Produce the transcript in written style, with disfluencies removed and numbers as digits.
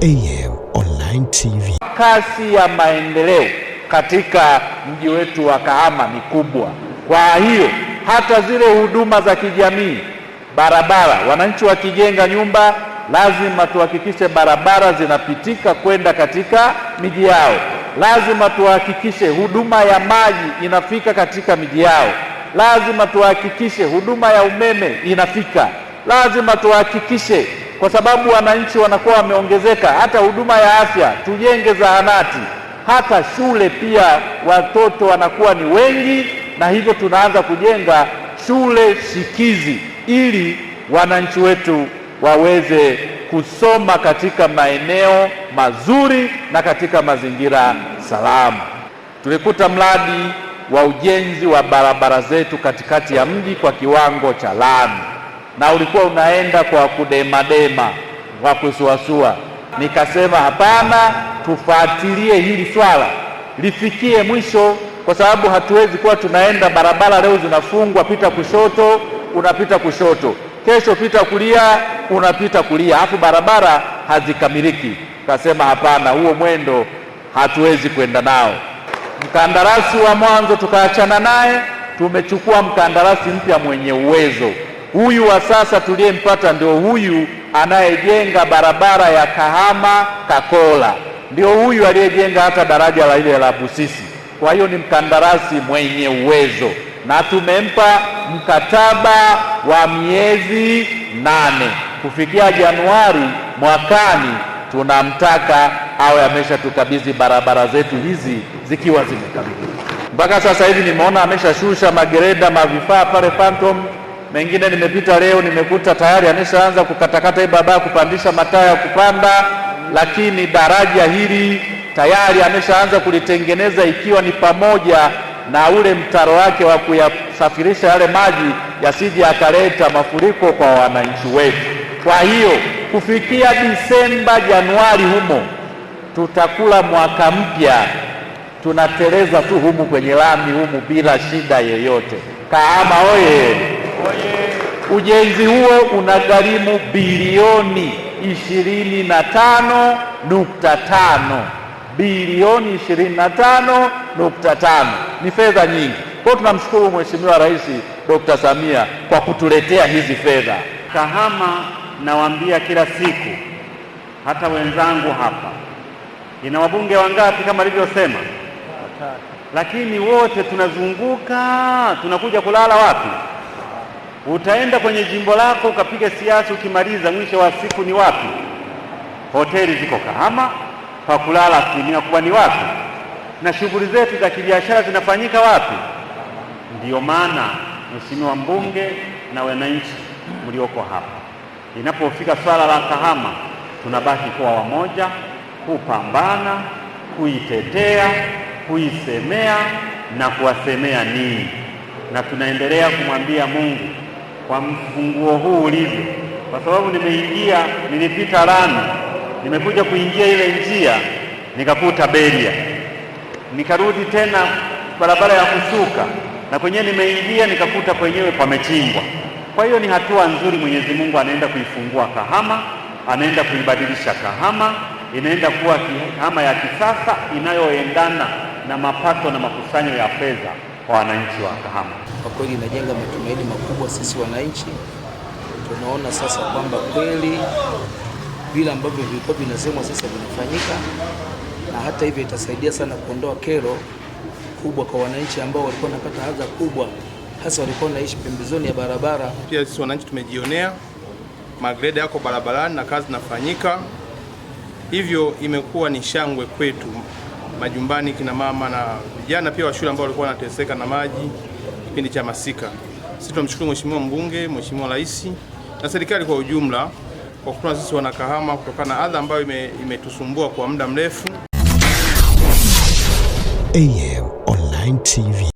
AM Online TV. Kasi ya maendeleo katika mji wetu wa Kahama ni kubwa. Kwa hiyo hata zile huduma za kijamii, barabara, wananchi wakijenga nyumba lazima tuhakikishe barabara zinapitika kwenda katika miji yao. Lazima tuhakikishe huduma ya maji inafika katika miji yao. Lazima tuhakikishe huduma ya umeme inafika. Lazima tuhakikishe, kwa sababu wananchi wanakuwa wameongezeka, hata huduma ya afya, tujenge zahanati, hata shule pia watoto wanakuwa ni wengi, na hivyo tunaanza kujenga shule shikizi ili wananchi wetu waweze kusoma katika maeneo mazuri na katika mazingira salama. Tulikuta mradi wa ujenzi wa barabara zetu katikati ya mji kwa kiwango cha lami, na ulikuwa unaenda kwa kudemadema, kwa kusuasua. Nikasema hapana, tufuatilie hili swala lifikie mwisho, kwa sababu hatuwezi kuwa tunaenda barabara leo zinafungwa, pita kushoto unapita kushoto, kesho pita kulia unapita kulia, alafu barabara hazikamiliki. Kasema hapana, huo mwendo hatuwezi kwenda nao. Mkandarasi wa mwanzo tukaachana naye, tumechukua mkandarasi mpya mwenye uwezo. Huyu wa sasa tuliyempata ndio huyu anayejenga barabara ya Kahama Kakola, ndio huyu aliyejenga hata daraja la ile la Busisi. Kwa hiyo ni mkandarasi mwenye uwezo, na tumempa mkataba wa miezi 8. Kufikia Januari mwakani tunamtaka awe ameshatukabidhi barabara zetu hizi zikiwa zimekamilika. Mpaka sasa hivi nimeona ameshashusha magereda, mavifaa pale Phantom. Mengine nimepita leo nimekuta tayari ameshaanza kukatakata hii barabara kupandisha mataa ya kupanda, lakini daraja hili tayari ameshaanza kulitengeneza, ikiwa ni pamoja na ule mtaro wake wa kuyasafirisha yale maji yasije akaleta mafuriko kwa wananchi wetu. Kwa hiyo kufikia Disemba, Januari humo tutakula mwaka mpya, tunateleza tu humu kwenye lami humu bila shida yoyote. Kahama oye! Ujenzi huo unagharimu bilioni 25.5, bilioni 25.5. Ni fedha nyingi. Kwa hiyo tunamshukuru Mheshimiwa Rais Dr. Samia kwa kutuletea hizi fedha. Kahama nawaambia kila siku, hata wenzangu hapa, ina wabunge wangapi kama alivyosema? Lakini wote tunazunguka, tunakuja kulala wapi? Utaenda kwenye jimbo lako ukapiga siasa, ukimaliza mwisho wa siku ni wapi? Hoteli ziko Kahama, pa kulala asilimia kubwa ni wapi? Na shughuli zetu za kibiashara zinafanyika wapi? Ndiyo maana Mheshimiwa mbunge na wananchi mlioko hapa, inapofika swala la Kahama tunabaki kuwa wamoja, kupambana, kuitetea, kuisemea na kuwasemea ninyi, na tunaendelea kumwambia Mungu kwa mfunguo huu ulivyo, kwa sababu nilipita lami, nimekuja kuingia ile njia nikakuta beria, nikarudi tena barabara ya kusuka na kwenyewe nimeingia nikakuta kwenyewe pamechimbwa. Kwa hiyo ni hatua nzuri, Mwenyezi Mungu anaenda kuifungua Kahama, anaenda kuibadilisha Kahama, inaenda kuwa Kahama ya kisasa inayoendana na mapato na makusanyo ya fedha kwa wananchi wa Kahama. Kwa kweli inajenga matumaini makubwa sisi wananchi. Tunaona sasa kwamba kweli vile ambavyo vilikuwa vinasemwa sasa vinafanyika, na hata hivyo itasaidia sana kuondoa kero kubwa kwa wananchi ambao walikuwa wanapata adha kubwa, hasa walikuwa wanaishi pembezoni ya barabara. Pia sisi wananchi tumejionea magreda yako barabarani na kazi zinafanyika, hivyo imekuwa ni shangwe kwetu majumbani, kina mama na vijana pia wa shule ambao walikuwa wanateseka na maji kipindi cha masika. Sisi tunamshukuru Mheshimiwa mbunge, Mheshimiwa Rais na serikali kwa ujumla kwa kutoa sisi wana Kahama kutokana na adha ambayo imetusumbua kwa muda mrefu. AM Online TV.